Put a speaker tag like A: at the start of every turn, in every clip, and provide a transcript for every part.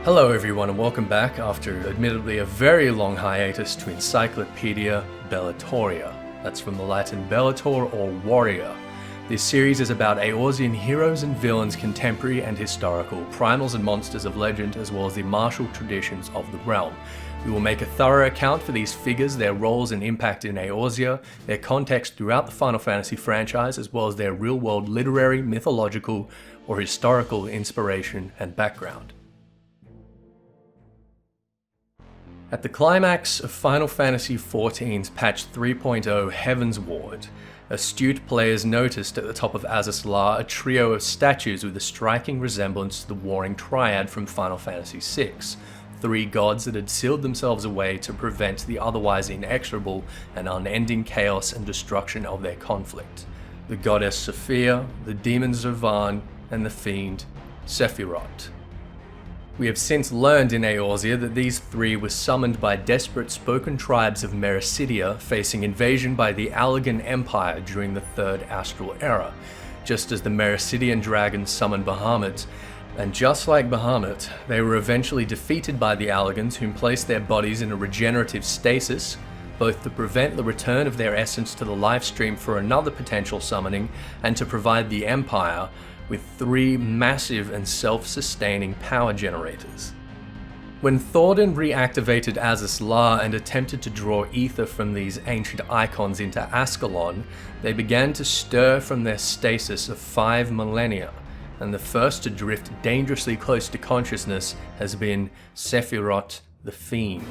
A: Hello everyone and welcome back after admittedly a very long hiatus to Encyclopaedia Bellatoria. That's from the Latin bellator or warrior. This series is about Eorzean heroes and villains, contemporary and historical, primals and monsters of legend, as well as the martial traditions of the realm. We will make a thorough account for these figures, their roles and impact in Eorzea, their context throughout the Final Fantasy franchise, as well as their real-world literary, mythological, or historical inspiration and background. At the climax of Final Fantasy XIV's patch 3.0 Heaven's Ward, astute players noticed at the top of Azys Lla a trio of statues with a striking resemblance to the warring triad from Final Fantasy VI, three gods that had sealed themselves away to prevent the otherwise inexorable and unending chaos and destruction of their conflict. The goddess Saphir, the demon Zervan, and the fiend Sephirot. We have since learned in Eorzea that these three were summoned by desperate spoken tribes of Mericidia facing invasion by the Allagan Empire during the Third Astral Era, just as the Mericidian dragons summoned Bahamut, and just like Bahamut, they were eventually defeated by the Allagans, whom placed their bodies in a regenerative stasis, both to prevent the return of their essence to the lifestream for another potential summoning, and to provide the Empire with three massive and self-sustaining power generators. When Thordan reactivated Azys Lla and attempted to draw ether from these ancient icons into Ascalon, they began to stir from their stasis of 5 millennia, and the first to drift dangerously close to consciousness has been Sephirot the Fiend.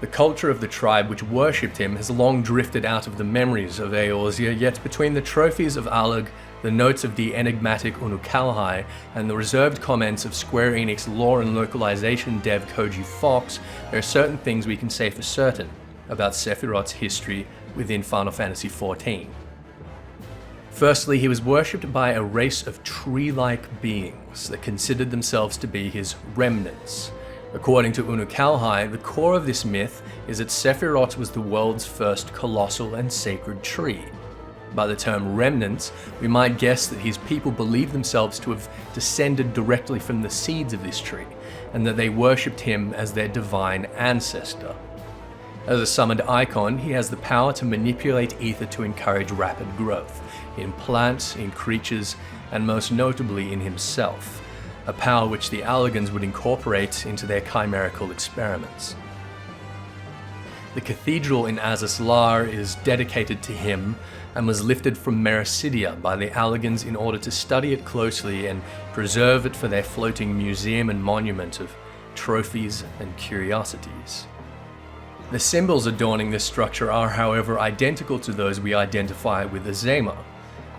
A: The culture of the tribe which worshipped him has long drifted out of the memories of Eorzea, yet between the trophies of Allag, the notes of the enigmatic Unukalhai, and the reserved comments of Square Enix lore and localization dev Koji Fox, there are certain things we can say for certain about Sephirot's history within Final Fantasy XIV. Firstly, he was worshipped by a race of tree-like beings that considered themselves to be his remnants. According to Unukalhai, the core of this myth is that Sephirot was the world's first colossal and sacred tree. By the term remnants, we might guess that his people believed themselves to have descended directly from the seeds of this tree, and that they worshipped him as their divine ancestor. As a summoned icon, he has the power to manipulate ether to encourage rapid growth, in plants, in creatures, and most notably in himself, a power which the Allagans would incorporate into their chimerical experiments. The cathedral in Azys Lla is dedicated to him and was lifted from Mericidia by the Allagans in order to study it closely and preserve it for their floating museum and monument of trophies and curiosities. The symbols adorning this structure are, however, identical to those we identify with Azema,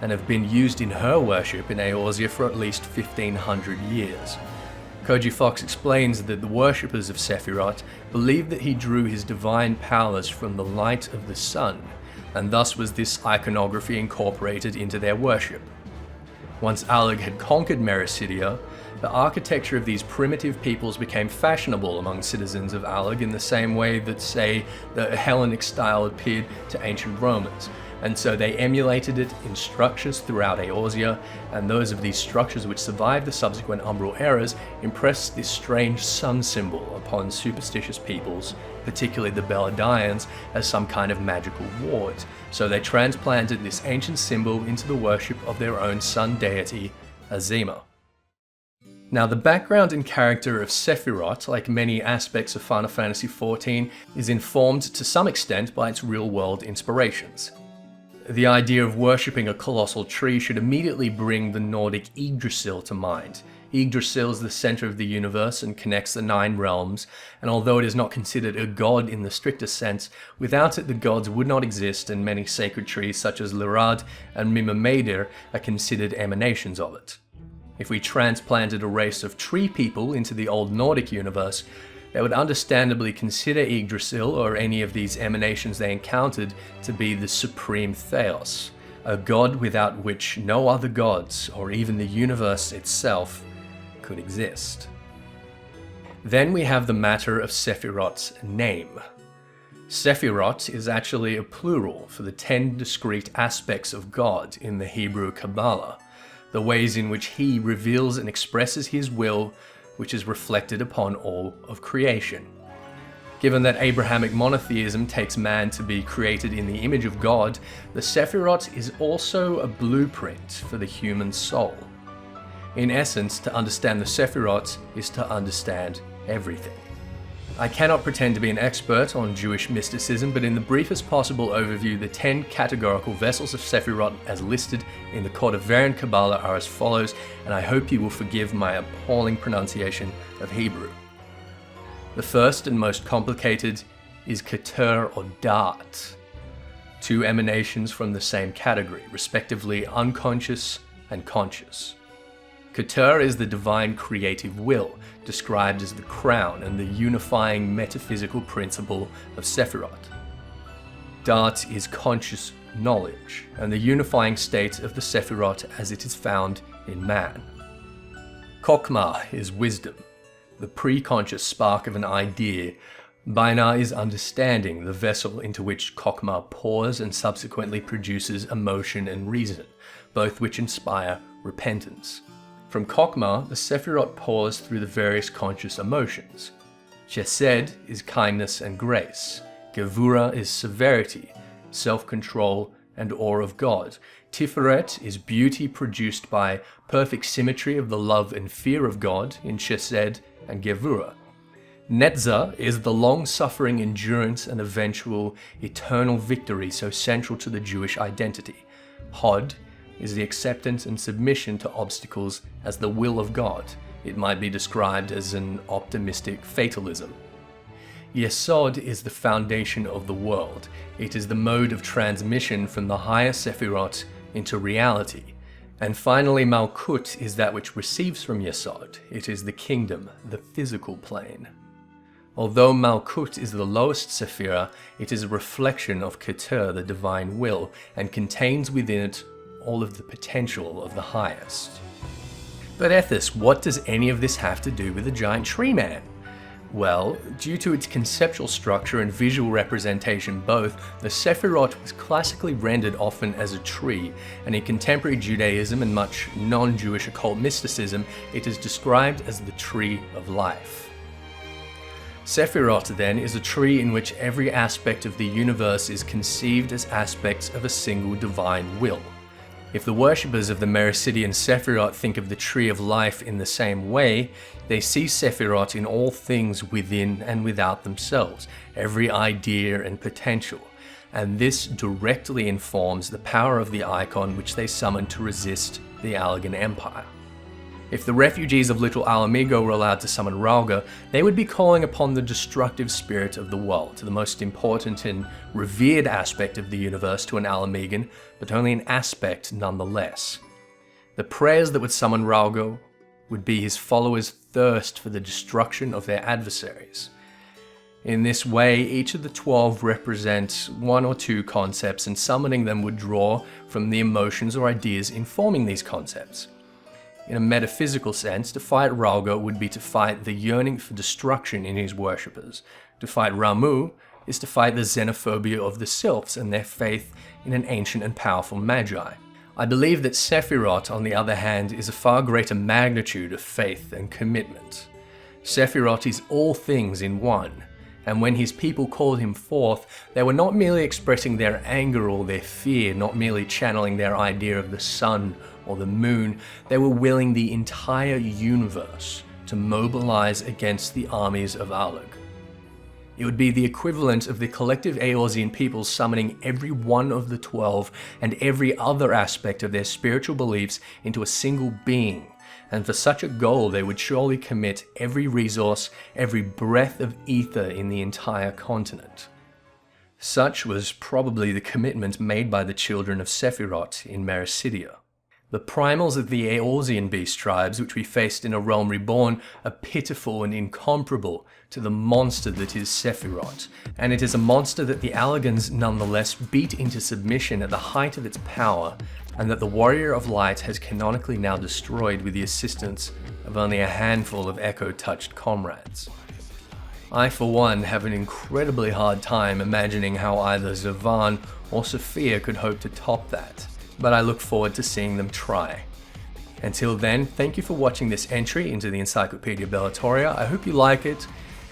A: and have been used in her worship in Eorzea for at least 1500 years. Koji Fox explains that the worshippers of Sephirot believed that he drew his divine powers from the light of the sun, and thus was this iconography incorporated into their worship. Once Allag had conquered Mericidia, the architecture of these primitive peoples became fashionable among citizens of Allag in the same way that, say, the Hellenic style appeared to ancient Romans, and so they emulated it in structures throughout Eorzea, and those of these structures which survived the subsequent Umbral eras impressed this strange sun symbol upon superstitious peoples, particularly the Beladians, as some kind of magical ward, so they transplanted this ancient symbol into the worship of their own sun deity, Azema. Now, the background and character of Sephirot, like many aspects of Final Fantasy XIV, is informed to some extent by its real-world inspirations. The idea of worshipping a colossal tree should immediately bring the Nordic Yggdrasil to mind. Yggdrasil is the center of the universe and connects the 9 realms, and although it is not considered a god in the strictest sense, without it the gods would not exist, and many sacred trees such as Lirad and Mimameidir are considered emanations of it. If we transplanted a race of tree people into the old Nordic universe, they would understandably consider Yggdrasil, or any of these emanations they encountered, to be the supreme Theos, a god without which no other gods, or even the universe itself, could exist. Then we have the matter of Sephirot's name. Sephirot is actually a plural for the 10 discrete aspects of God in the Hebrew Kabbalah, the ways in which he reveals and expresses his will which is reflected upon all of creation. Given that Abrahamic monotheism takes man to be created in the image of God, the Sephirot is also a blueprint for the human soul. In essence, to understand the Sephirot is to understand everything. I cannot pretend to be an expert on Jewish mysticism, but in the briefest possible overview, the 10 categorical vessels of Sephirot as listed in the Cordoverian Kabbalah are as follows, and I hope you will forgive my appalling pronunciation of Hebrew. The first and most complicated is Keter or Da'at, two emanations from the same category, respectively unconscious and conscious. Keter is the divine creative will, described as the crown and the unifying metaphysical principle of Sephirot. Da'at is conscious knowledge and the unifying state of the Sephirot as it is found in man. Kokmah is wisdom, the pre-conscious spark of an idea. Binah is understanding, the vessel into which Kokmah pours and subsequently produces emotion and reason, both which inspire repentance. From Kokmah, the Sephirot pours through the various conscious emotions. Chesed is kindness and grace. Gevura is severity, self-control, and awe of God. Tiferet is beauty produced by perfect symmetry of the love and fear of God in Chesed and Gevura. Netzah is the long-suffering endurance and eventual eternal victory so central to the Jewish identity. Hod is the acceptance and submission to obstacles as the will of God. It might be described as an optimistic fatalism. Yesod is the foundation of the world. It is the mode of transmission from the higher Sephirot into reality. And finally, Malkut is that which receives from Yesod. It is the kingdom, the physical plane. Although Malkut is the lowest Sephirah, it is a reflection of Keter, the divine will, and contains within it all of the potential of the highest. But Ethys, what does any of this have to do with the giant tree man? Well, due to its conceptual structure and visual representation both, the Sephirot was classically rendered often as a tree, and in contemporary Judaism and much non-Jewish occult mysticism, it is described as the tree of life. Sephirot, then, is a tree in which every aspect of the universe is conceived as aspects of a single divine will. If the worshippers of the Merisidian Sephirot think of the tree of life in the same way, they see Sephirot in all things within and without themselves, every idea and potential, and this directly informs the power of the icon which they summon to resist the Allegan Empire. If the refugees of Little Alamigo were allowed to summon Rauga, they would be calling upon the destructive spirit of the world, the most important and revered aspect of the universe to an Alamegan, but only an aspect nonetheless. The prayers that would summon Rauga would be his followers' thirst for the destruction of their adversaries. In this way, each of the 12 represents one or two concepts, and summoning them would draw from the emotions or ideas informing these concepts. In a metaphysical sense, to fight Rauga would be to fight the yearning for destruction in his worshippers. To fight Ramu is to fight the xenophobia of the sylphs and their faith in an ancient and powerful magi. I believe that Sephirot, on the other hand, is a far greater magnitude of faith and commitment. Sephirot is all things in one, and when his people called him forth, they were not merely expressing their anger or their fear, not merely channeling their idea of the sun or the moon, they were willing the entire universe to mobilize against the armies of Alag. It would be the equivalent of the collective Eorzean people summoning every one of the 12 and every other aspect of their spiritual beliefs into a single being, and for such a goal they would surely commit every resource, every breath of ether in the entire continent. Such was probably the commitment made by the children of Sephirot in Merisidia. The primals of the Eorzean beast tribes, which we faced in A Realm Reborn, are pitiful and incomparable to the monster that is Sephirot, and it is a monster that the Allegans nonetheless beat into submission at the height of its power, and that the Warrior of Light has canonically now destroyed with the assistance of only a handful of echo-touched comrades. I, for one, have an incredibly hard time imagining how either Zavan or Sophia could hope to top that, but I look forward to seeing them try. Until then, thank you for watching this entry into the Encyclopaedia Bellatoria. I hope you like it.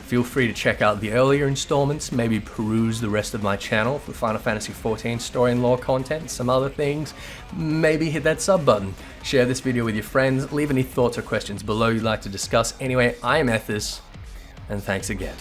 A: Feel free to check out the earlier installments, maybe peruse the rest of my channel for Final Fantasy XIV story and lore content, some other things. Maybe hit that sub button. Share this video with your friends, leave any thoughts or questions below you'd like to discuss. Anyway, I am Ethys, and thanks again.